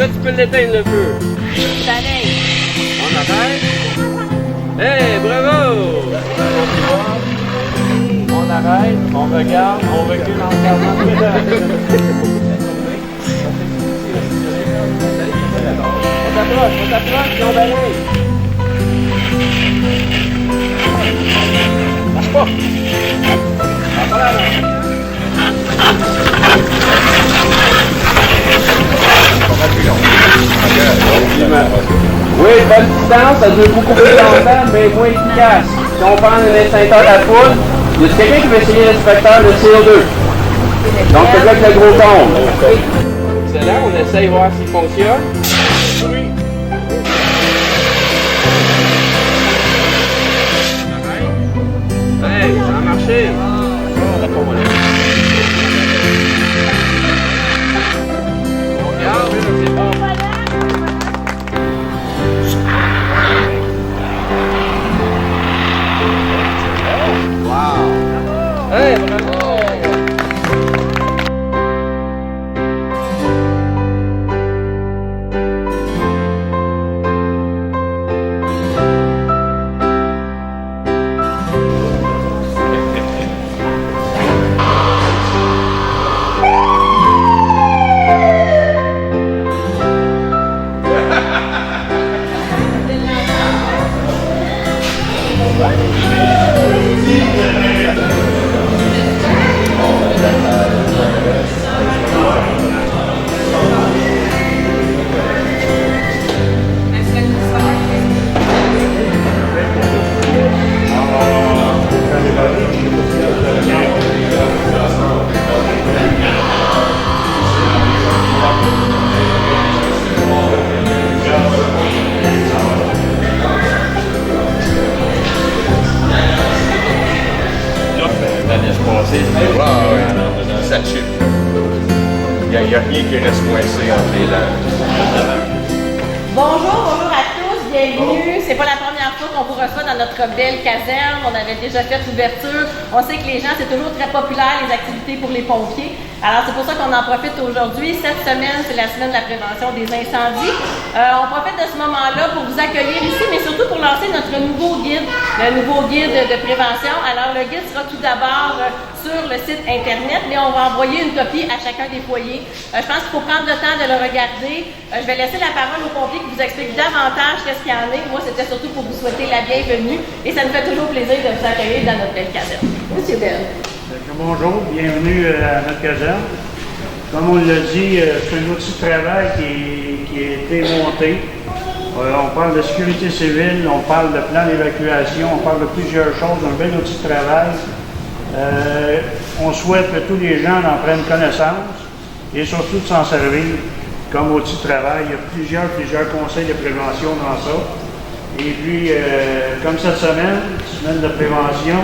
Là, tu peux l'éteindre le feu. Pareil. On arrête. Hey, bravo! On arrête, on regarde, on recule en regardant. On t'approche, puis on balaye. Marche pas. Ah, pas là, là. Oui, bonne distance, ça dure beaucoup plus longtemps, mais moins efficace. Si on prend un extincteur à poudre, il y a quelqu'un qui va essayer l'inspecteur de CO2. Donc, c'est là que le gros tombe. Excellent, on essaye de voir s'il fonctionne. Oui. Hey, ça a marché. Regarde, c'est bon. Wow! Hey, bravo! Ça tue. Il n'y a rien qui reste coincé entre les lèvres. Bonjour à tous, bienvenue. C'est pas la première fois qu'on vous reçoit dans notre belle caserne. On avait déjà fait l'ouverture. On sait que les gens, c'est toujours très populaire, les activités pour les pompiers. Alors, c'est pour ça qu'on en profite aujourd'hui. Cette semaine, c'est la semaine de la prévention des incendies. On profite de ce moment-là pour vous accueillir ici, mais surtout pour lancer notre nouveau guide, le nouveau guide de prévention. Alors, le guide sera tout d'abord sur le site Internet, mais on va envoyer une copie à chacun des foyers. Je pense qu'il faut prendre le temps de le regarder. Je vais laisser la parole aux pompiers qui vous expliquent davantage qu'est-ce qu'il y en est. Moi, c'était surtout pour vous souhaiter la bienvenue et ça nous fait toujours plaisir de vous accueillir dans notre belle caserne. Monsieur Bell. Bonjour, bienvenue à notre caserne. Comme on l'a dit, c'est un outil de travail qui a été monté. On parle de sécurité civile, on parle de plan d'évacuation, on parle de plusieurs choses, un bel outil de travail. On souhaite que tous les gens en prennent connaissance et surtout de s'en servir comme outil de travail. Il y a plusieurs conseils de prévention dans ça. Et puis, comme cette semaine de prévention,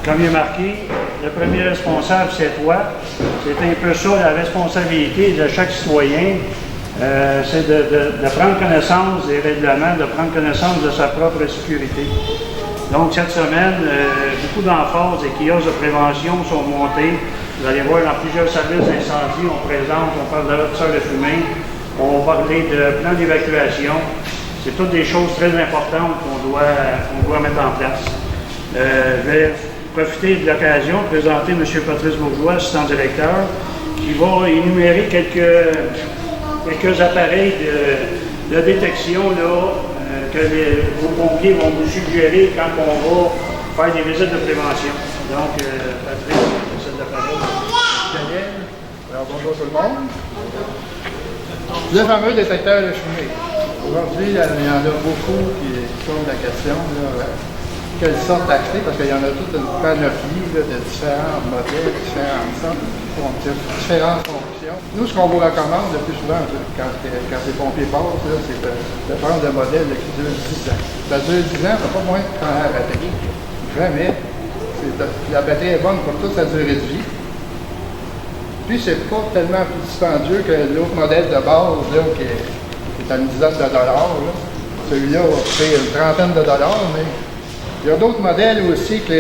comme il est marqué, le premier responsable, c'est toi. C'est un peu ça la responsabilité de chaque citoyen. C'est de prendre connaissance des règlements, de prendre connaissance de sa propre sécurité. Donc, cette semaine, beaucoup d'emphase et kiosques de prévention sont montés. Vous allez voir dans plusieurs services d'incendie, on parle de l'officier de fumée, on va parler de plan d'évacuation. C'est toutes des choses très importantes qu'on doit mettre en place. Je vais profiter de l'occasion de présenter M. Patrice Bourgeois, assistant directeur, qui va énumérer quelques appareils de détection là, que vos pompiers vont vous suggérer quand on va faire des visites de prévention. Donc, Patrice, c'est de la parole. Alors, bonjour tout le monde. Le fameux détecteur de fumée. Aujourd'hui, il y en a beaucoup qui posent la question, là, quelle sorte d'acheter, parce qu'il y en a toute une panoplie là, de différents modèles, différentes sortes, différentes fonctions. Nous, ce qu'on vous recommande le plus souvent, quand les pompiers passent, c'est de prendre le modèle qui dure 10 ans. Ça dure 10 ans, ça n'a pas moins de prendre la batterie. Jamais. La batterie est bonne pour toute sa durée de vie. Puis, c'est pas tellement plus dispendieux que l'autre modèle de base, là, qui est à une dizaine de dollars. Celui-là va coûter une trentaine de dollars, mais il y a d'autres modèles aussi qui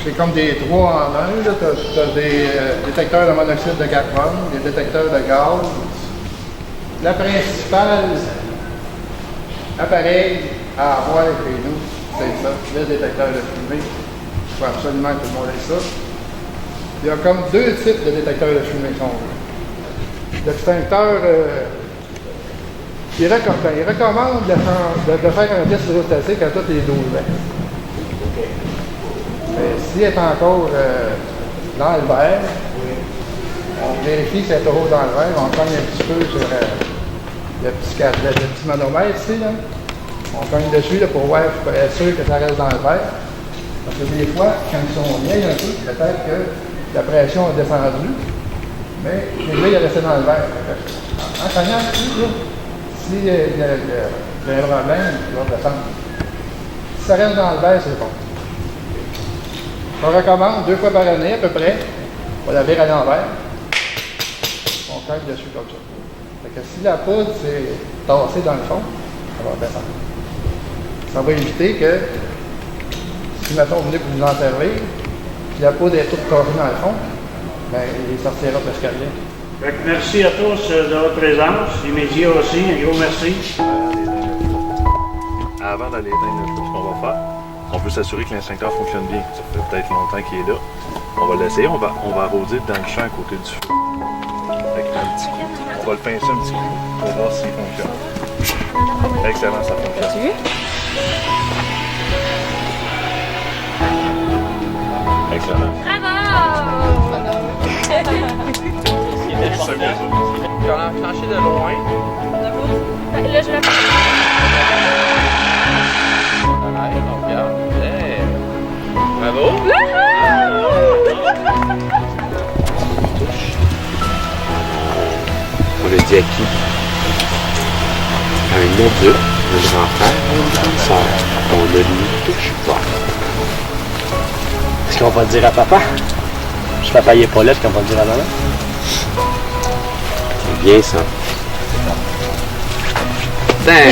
c'est comme des 3 en 1. Tu as des détecteurs de monoxyde de carbone, des détecteurs de gaz. Le principal appareil à avoir chez nous, c'est ça, le détecteur de fumée. Il faut absolument que tout le monde ait ça. Il y a comme 2 types de détecteurs de fumée qui sont là. L'extincteur, il recommande de faire un test hydrostatique à tous les 12 ans. Mais s'il est encore dans le verre, on vérifie que c'est toujours dans le verre, on cogne un petit peu sur le petit manomètre ici, là. On cogne dessus là, pour voir, pour être sûr que ça reste dans le verre. Parce que des fois, quand ils sont vieilles un peu, peut-être que la pression est descendue, mais les il est resté dans le verre. En cognant ici, là, si il y a un problème, il va descendre. Si ça reste dans le verre, c'est bon. On recommande 2 fois par année à peu près. On va la virer à l'envers. On cogne dessus comme ça. Fait que si la poudre s'est tassée dans le fond, ça va descendre. Ça va éviter que, si mettons vous venez pour vous en servir, puis la poudre est toute tassée dans le fond, bien, il sortira de l'escalier. Merci à tous de votre présence. Les médias aussi, un gros merci. Avant d'aller éteindre le feu, ce qu'on va faire, on veut s'assurer que l'instincteur fonctionne bien. Ça fait peut-être longtemps qu'il est là. On va l'essayer, on va arroser dans le champ à côté du feu. Avec un petit coup. On va le pincer un petit coup pour voir s'il fonctionne. Excellent, ça fonctionne. Excellent. Tu vas enclencher de loin. Là, je vais On regarde. Hey. Bravo. On le dit à qui? À un adulte, un grand-frère, une grande sœur. On ne lui touche pas. Est-ce qu'on va le dire à papa? Si papa n'est pas là, est-ce qu'on va le dire à maman? C'est bien ça. Ben!